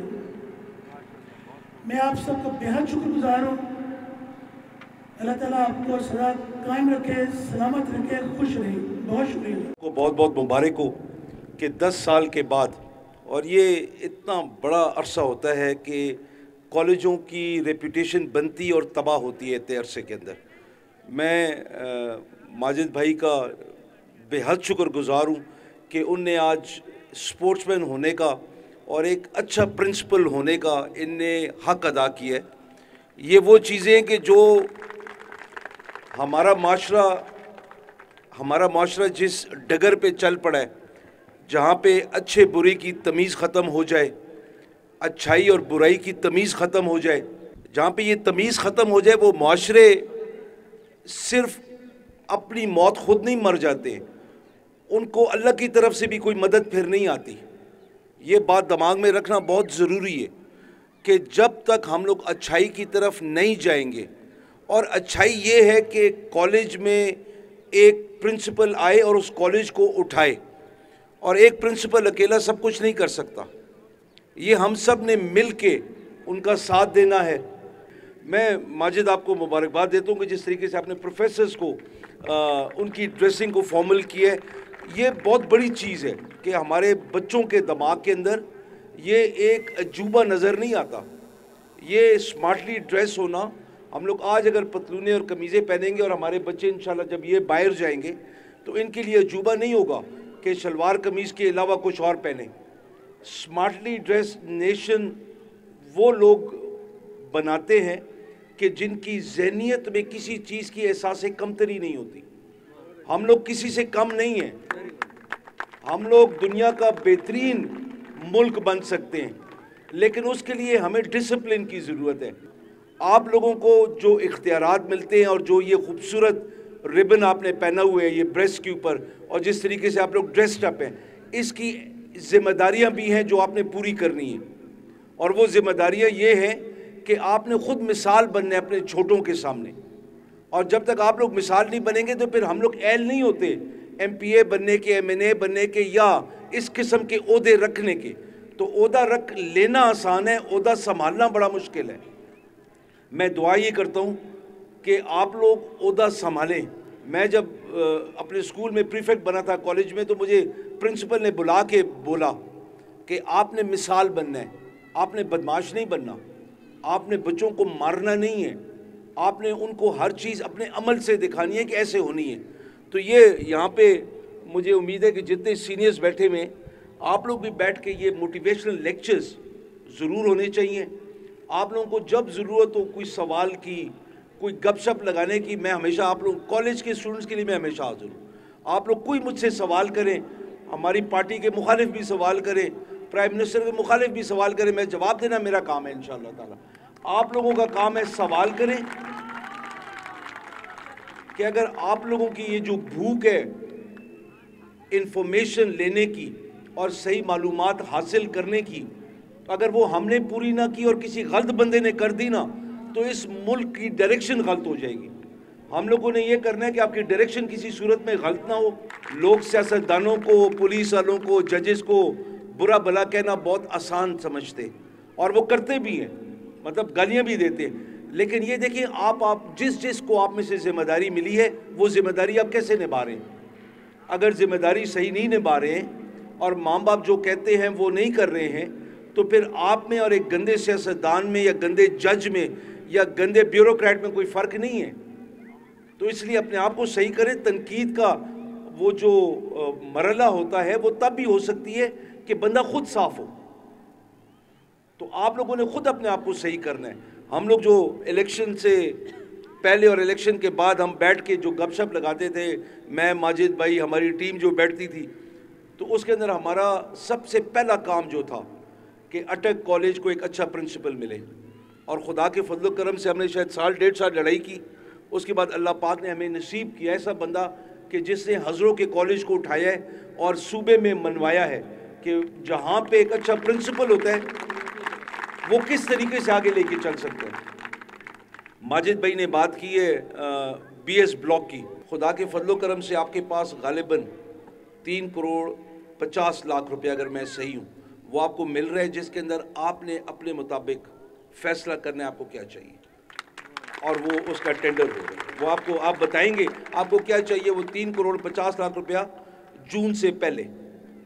मैं आप सबको बेहद शुक्रगुजार हूँ। अल्लाह ताला आपको सदा कायम रखे, सलामत रखे, खुश रहे। बहुत शुक्रिया। को बहुत बहुत मुबारक हो कि 10 साल के बाद, और ये इतना बड़ा अरसा होता है कि कॉलेजों की रेपुटेशन बनती और तबाह होती है इतने अरसे के अंदर। मैं माजिद भाई का बेहद शुक्रगुजार हूँ कि उनने आज स्पोर्ट्समैन होने का और एक अच्छा प्रिंसिपल होने का इनने हक अदा किया है। ये वो चीज़ें कि जो हमारा माशरा जिस डगर पे चल पड़ा है, जहाँ पे अच्छे बुरे की तमीज़ ख़त्म हो जाए, अच्छाई और बुराई की तमीज़ ख़त्म हो जाए, जहाँ पे ये तमीज़ ख़त्म हो जाए, वो माशरे सिर्फ अपनी मौत खुद नहीं मर जाते, उनको अल्लाह की तरफ से भी कोई मदद फिर नहीं आती। ये बात दिमाग में रखना बहुत ज़रूरी है कि जब तक हम लोग अच्छाई की तरफ नहीं जाएंगे, और अच्छाई ये है कि कॉलेज में एक प्रिंसिपल आए और उस कॉलेज को उठाए, और एक प्रिंसिपल अकेला सब कुछ नहीं कर सकता, ये हम सब ने मिल के उनका साथ देना है। मैं माजिद आपको मुबारकबाद देता हूँ कि जिस तरीके से आपने प्रोफेसर्स को उनकी ड्रेसिंग को फॉर्मल किया है, ये बहुत बड़ी चीज़ है कि हमारे बच्चों के दिमाग के अंदर ये एक अजूबा नज़र नहीं आता। ये स्मार्टली ड्रेस होना, हम लोग आज अगर पतलूने और कमीज़ें पहनेंगे और हमारे बच्चे इंशाल्लाह जब ये बाहर जाएंगे तो इनके लिए अजूबा नहीं होगा कि शलवार कमीज़ के अलावा कुछ और पहने। स्मार्टली ड्रेस नेशन वो लोग बनाते हैं कि जिनकी ज़हनियत में किसी चीज़ की एहसास कमतरी नहीं होती। हम लोग किसी से कम नहीं हैं, हम लोग दुनिया का बेहतरीन मुल्क बन सकते हैं, लेकिन उसके लिए हमें डिसिप्लिन की ज़रूरत है। आप लोगों को जो इख्तियारात मिलते हैं और जो ये खूबसूरत रिबन आपने पहना हुआ है ये ब्रेस्ट के ऊपर, और जिस तरीके से आप लोग ड्रेस्ड अप हैं, इसकी ज़िम्मेदारियां भी हैं जो आपने पूरी करनी है। और वो ज़िम्मेदारियां ये हैं कि आपने ख़ुद मिसाल बनना है अपने छोटों के सामने, और जब तक आप लोग मिसाल नहीं बनेंगे तो फिर हम लोग एल नहीं होते MPA बनने के, MNA बनने के, या इस किस्म के ओहदे रखने के। तो ओहदा रख लेना आसान है, ओहदा संभालना बड़ा मुश्किल है। मैं दुआ ये करता हूँ कि आप लोग ओहदा संभालें। मैं जब अपने स्कूल में प्रीफेक्ट बना था कॉलेज में, तो मुझे प्रिंसिपल ने बुला के बोला कि आपने मिसाल बनना है, आपने बदमाश नहीं बनना, आपने बच्चों को मारना नहीं है, आपने उनको हर चीज़ अपने अमल से दिखानी है कि ऐसे होनी है। तो ये यहाँ पे मुझे उम्मीद है कि जितने सीनियर्स बैठे हुए आप लोग भी बैठ के ये मोटिवेशनल लेक्चर्स ज़रूर होने चाहिए। आप लोगों को जब ज़रूरत हो कोई सवाल की, कोई गपशप लगाने की, मैं हमेशा आप लोग कॉलेज के स्टूडेंट्स के लिए मैं हमेशा हाजिर हूँ। आप लोग कोई मुझसे सवाल करें, हमारी पार्टी के मुखालिफ भी सवाल करें, प्राइम मिनिस्टर के मुखालिफ भी सवाल करें, मैं जवाब देना मेरा काम है इंशाअल्लाह ताला। आप लोगों का काम है सवाल करें कि अगर आप लोगों की ये जो भूख है इंफॉर्मेशन लेने की और सही मालूमात हासिल करने की, अगर वो हमने पूरी ना की और किसी गलत बंदे ने कर दी ना, तो इस मुल्क की डायरेक्शन गलत हो जाएगी। हम लोगों ने ये करना है कि आपकी डायरेक्शन किसी सूरत में गलत ना हो। लोग सियासतदानों को, पुलिस वालों को, जजेस को बुरा भला कहना बहुत आसान समझते, और वो करते भी हैं, मतलब गालियाँ भी देते हैं। लेकिन ये देखिए, आप जिस को आप में से जिम्मेदारी मिली है, वो जिम्मेदारी आप कैसे निभा रहे हैं। अगर जिम्मेदारी सही नहीं निभा रहे हैं और माँ बाप जो कहते हैं वो नहीं कर रहे हैं, तो फिर आप में और एक गंदे सियासतदान में या गंदे जज में या गंदे ब्यूरोक्रेट में कोई फ़र्क नहीं है। तो इसलिए अपने आप को सही करें। तनकीद का वो जो मरला होता है वो तब भी हो सकती है कि बंदा खुद साफ हो। तो आप लोगों ने खुद अपने आप को सही करना है। हम लोग जो इलेक्शन से पहले और इलेक्शन के बाद हम बैठ के जो गपशप लगाते थे, मैं, माजिद भाई, हमारी टीम जो बैठती थी, तो उसके अंदर हमारा सबसे पहला काम जो था कि अटक कॉलेज को एक अच्छा प्रिंसिपल मिले। और खुदा के फजल करम से हमने शायद साल 1.5 साल लड़ाई की। उसके बाद अल्लाह पाक ने हमें नसीब किया ऐसा बंदा कि जिसने हज़रों के कॉलेज को उठाया है और सूबे में मनवाया है कि जहाँ पे एक अच्छा प्रिंसिपल होता है वो किस तरीके से आगे लेके चल सकते हैं। माजिद भाई ने बात की है BS ब्लॉक की। खुदा के फजल करम से आपके पास गालिबन 3 करोड़ 50 लाख रुपए, अगर मैं सही हूँ, वो आपको मिल रहा है, जिसके अंदर आपने अपने मुताबिक फैसला करना है आपको क्या चाहिए और वो उसका टेंडर होगा। वो आपको आप बताएंगे आपको क्या चाहिए। वो 3 करोड़ 50 लाख रुपया जून से पहले,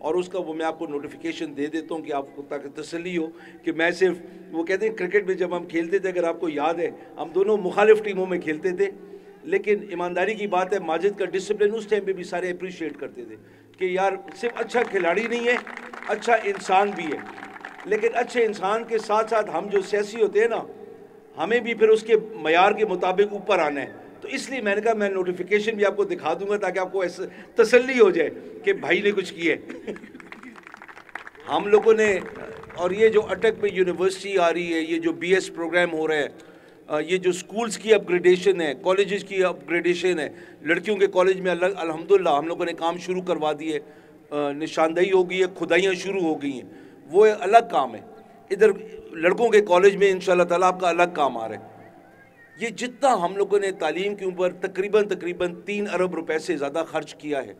और उसका वो मैं आपको नोटिफिकेशन दे देता हूँ कि आपको ताकि तसल्ली हो कि मैं सिर्फ, वो कहते हैं क्रिकेट में जब हम खेलते थे, अगर आपको याद है, हम दोनों मुखालिफ टीमों में खेलते थे, लेकिन ईमानदारी की बात है माजिद का डिसिप्लिन उस टाइम पे भी सारे अप्रिशिएट करते थे कि यार सिर्फ अच्छा खिलाड़ी नहीं है, अच्छा इंसान भी है। लेकिन अच्छे इंसान के साथ साथ हम जो सियासी होते हैं ना, हमें भी फिर उसके मयार के मुताबिक ऊपर आना है। तो इसलिए मैंने कहा मैं नोटिफिकेशन भी आपको दिखा दूंगा ताकि आपको ऐसे तसल्ली हो जाए कि भाई ने कुछ किया है। हम लोगों ने, और ये जो अटक में यूनिवर्सिटी आ रही है, ये जो BS प्रोग्राम हो रहा है, ये जो स्कूल्स की अपग्रेडेशन है, कॉलेजेस की अपग्रेडेशन है, लड़कियों के कॉलेज में अल्हम्दुलिल्लाह हम लोगों ने काम शुरू करवा दिए, निशानदेही हो गई है, खुदाइयाँ शुरू हो गई हैं, वो एक अलग काम है। इधर लड़कों के कॉलेज में इंशाल्लाह ताला आपका अलग काम आ रहा है। ये जितना हम लोगों ने तालीम के ऊपर तकरीबन 3 अरब रुपए से ज़्यादा खर्च किया है,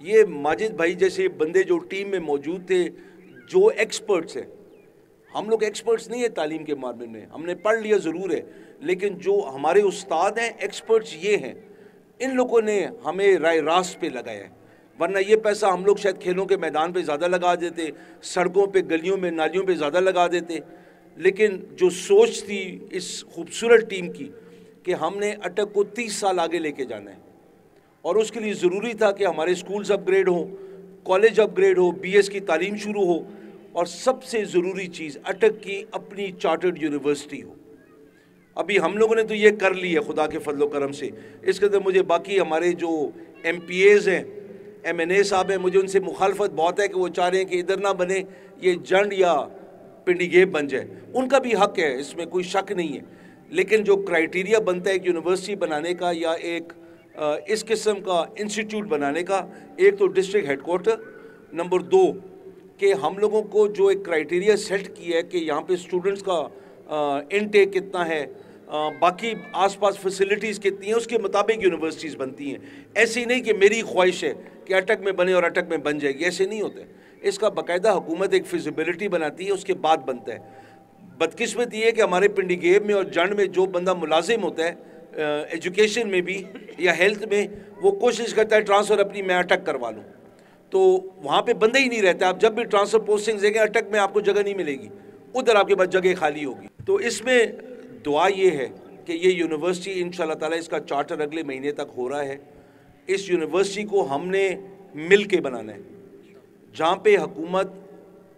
ये माजिद भाई जैसे बंदे जो टीम में मौजूद थे, जो एक्सपर्ट्स हैं, हम लोग एक्सपर्ट्स नहीं है तालीम के मामले में, हमने पढ़ लिया ज़रूर है, लेकिन जो हमारे उस्ताद हैं एक्सपर्ट्स ये हैं, इन लोगों ने हमें राय रास्त पे लगाया है। वरना ये पैसा हम लोग शायद खेलों के मैदान पे ज़्यादा लगा देते, सड़कों पे, गलियों में, नालियों पे ज़्यादा लगा देते। लेकिन जो सोच थी इस खूबसूरत टीम की कि हमने अटक को 30 साल आगे लेके जाना है, और उसके लिए ज़रूरी था कि हमारे स्कूल्स अपग्रेड हों, कॉलेज अपग्रेड हो, BS की तालीम शुरू हो, और सबसे ज़रूरी चीज़ अटक की अपनी चार्टर्ड यूनिवर्सिटी हो। अभी हम लोगों ने तो ये कर लिया खुदा के फजलो करम से। इसके अंदर मुझे बाकी हमारे जो MPAs हैं, MNA साहब हैं, मुझे उनसे मुखालफत बहुत है कि वो चाह रहे हैं कि इधर ना बने, ये जंड या पिंडीगेब बन जाए। उनका भी हक है, इसमें कोई शक नहीं है, लेकिन जो क्राइटेरिया बनता है एक यूनिवर्सिटी बनाने का या एक इस किस्म का इंस्टीट्यूट बनाने का, एक तो डिस्ट्रिक्ट हेडक्वार्टर, नंबर 2 कि हम लोगों को जो एक क्राइटेरिया सेट किया है कि यहाँ पे स्टूडेंट्स का इनटेक कितना है, बाकी आसपास फैसिलिटीज़ कितनी हैं, उसके मुताबिक यूनिवर्सिटीज़ बनती हैं। ऐसे ही नहीं कि मेरी ख्वाहिश है कि अटक में बने और अटक में बन जाएगी, ऐसे नहीं होते। इसका बाकायदा हुकूमत एक फिजिबिलिटी बनाती है, उसके बाद बनता है। बदकिस्मती है कि हमारे पिंडीगेब में और जंड में जो बंदा मुलाजिम होता है एजुकेशन में भी या हेल्थ में, वो कोशिश करता है ट्रांसफ़र अपनी मैं अटक करवा लूँ, तो वहाँ पे बंदे ही नहीं रहते। आप जब भी ट्रांसफ़र पोस्टिंग देंगे अटक में आपको जगह नहीं मिलेगी, उधर आपके पास जगह खाली होगी। तो इसमें दुआ ये है कि ये यूनिवर्सिटी इंशाल्लाह ताला, इसका चार्टर अगले महीने तक हो रहा है। इस यूनिवर्सिटी को हमने मिल के बनाना है, जहाँ पे हुकूमत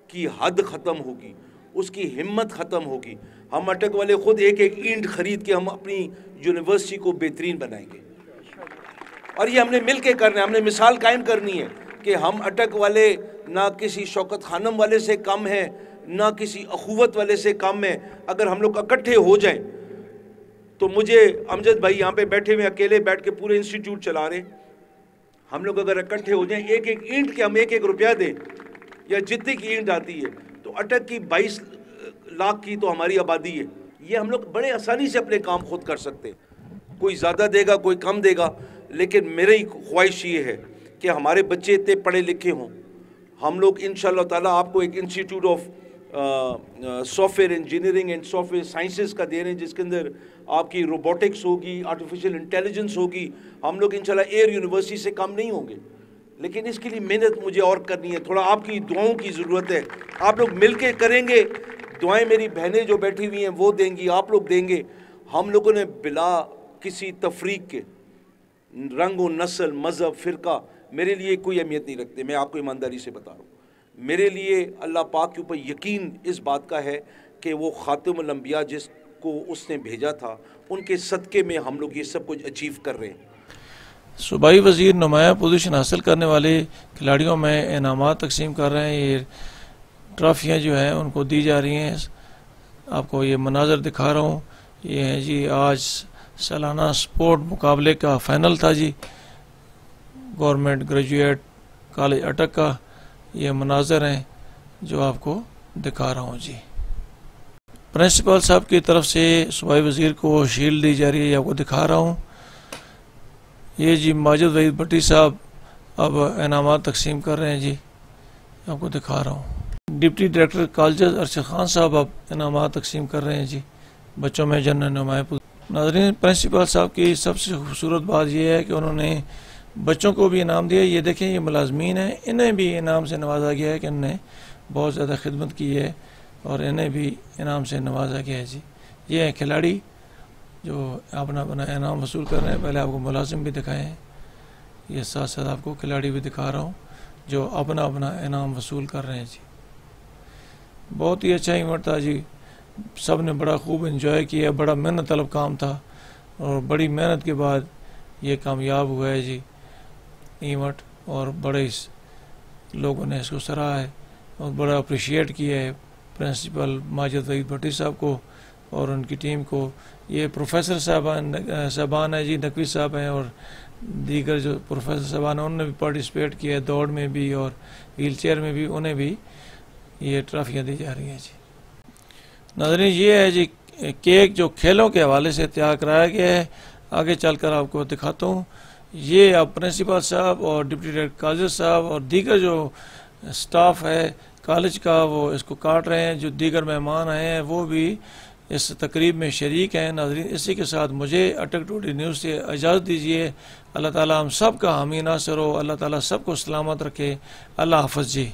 की हद ख़त्म होगी, उसकी हिम्मत ख़त्म होगी। हम अटक वाले ख़ुद एक एक ईंट ख़रीद के हम अपनी यूनिवर्सिटी को बेहतरीन बनाएंगे, और ये हमने मिल के करना है। हमने मिसाल कायम करनी है कि हम अटक वाले ना किसी शौकत खानम वाले से कम है, ना किसी अखुवत वाले से कम है। अगर हम लोग इकट्ठे हो जाएं तो मुझे अमजद भाई यहाँ पे बैठे हुए अकेले बैठ के पूरे इंस्टीट्यूट चला रहे, हम लोग अगर इकट्ठे हो जाएं, एक एक ईंट के हम एक एक रुपया दें या जितनी की ईंट आती है, तो अटक की 22 लाख की तो हमारी आबादी है। ये हम लोग बड़े आसानी से अपने काम खुद कर सकते हैं। कोई ज़्यादा देगा, कोई कम देगा, लेकिन मेरी ख्वाहिश ये है कि हमारे बच्चे इतने पढ़े लिखे हों। हम लोग इंशाअल्लाह ताला आपको एक institute of software engineering and software sciences का दे रहे हैं, जिसके अंदर आपकी रोबोटिक्स होगी, आर्टिफिशियल इंटेलिजेंस होगी। हम लोग इंशाल्लाह एयर यूनिवर्सिटी से कम नहीं होंगे, लेकिन इसके लिए मेहनत मुझे और करनी है। थोड़ा आपकी दुआओं की ज़रूरत है। आप लोग मिल के करेंगे, दुआएं मेरी बहनें जो बैठी हुई हैं वो देंगी, आप लोग देंगे। हम लोगों ने बिला किसी तफरीक के रंग व नस्ल, मज़हब, फ़िरका मेरे लिए कोई अहमियत नहीं रखते। मैं आपको ईमानदारी से बता रहा हूँ, मेरे लिए अल्लाह पाक के ऊपर यकीन इस बात का है कि वो खातिमुल अंबिया जिसको उसने भेजा था, उनके सदक़े में हम लोग ये सब कुछ अचीव कर रहे हैं। सूबाई वज़ीर नुमाया पोजीशन हासिल करने वाले खिलाड़ियों में इनामात तकसीम कर रहे हैं। ये ट्रॉफियाँ जो हैं उनको दी जा रही हैं। आपको ये मनाज़र दिखा रहा हूँ। ये है जी आज सालाना स्पोर्ट मुकाबले का फ़ाइनल था जी, गवर्नमेंट ग्रेजुएट कॉलेज अटक का। ये मनाज़र हैं जो आपको दिखा रहा हूँ जी। प्रिंसिपल साहब की तरफ से सूबाई वज़ीर को शील्ड दी जा रही है, ये आपको दिखा रहा हूँ। ये जी माजिद वहीद भट्टी साहब अब इनामात तकसीम कर रहे हैं जी, आपको दिखा रहा हूँ। Deputy director college Arshad Khan साहब अब इनामात तकसीम कर रहे हैं जी बच्चों में जनरल नुमाया। नाज़रीन, प्रिंसिपल साहब की सबसे खूबसूरत बात यह है कि उन्होंने बच्चों को भी इनाम दिया। ये देखें, ये मुलाजमीन हैं, इन्हें भी इनाम से नवाजा गया है कि इन्हें बहुत ज़्यादा खिदमत की है और इन्हें भी इनाम से नवाजा गया है जी। ये हैं खिलाड़ी जो अपना अपना इनाम वसूल कर रहे हैं। पहले आपको मुलाजिम भी दिखाए हैं, ये साथ साथ आपको खिलाड़ी भी दिखा रहा हूँ जो अपना अपना इनाम वसूल कर रहे हैं जी। बहुत ही अच्छा इवेंट था जी, सब ने बड़ा खूब एंजॉय किया। बड़ा मेहनत तलब काम था और बड़ी मेहनत के बाद ये कामयाब हुआ है जी इवेंट, और बड़े लोगों ने इसको सराहा है और बड़ा अप्रिशिएट किया है प्रिंसिपल माजिद वहीद भट्टी साहब को और उनकी टीम को। ये प्रोफेसर साहबान है जी, नकवी साहब हैं और दीगर जो प्रोफेसर साहबान हैं उन्होंने भी पार्टिसिपेट किया है, दौड़ में भी और व्हील चेयर में भी, उन्हें भी ये ट्रॉफियाँ दी जा रही हैं जी। नाज़रीन, ये है जी केक जो खेलों के हवाले से तैयार कराया गया है, आगे चलकर आपको दिखाता हूँ। ये अब प्रिंसिपल साहब और डिप्टी डायरेक्टर कॉलेज साहब और दीगर जो स्टाफ है कॉलेज का वो इसको काट रहे हैं। जो दीगर मेहमान आए हैं वो भी इस तकरीब में शरीक हैं। नाज़रीन, इसी के साथ मुझे अटक टूडे न्यूज़ से इजाज़त दीजिए। अल्लाह ताला हम सब का हामी नासर हो, अल्लाह ताला सबको सलामत रखे। अल्लाह हाफ़िज़ जी।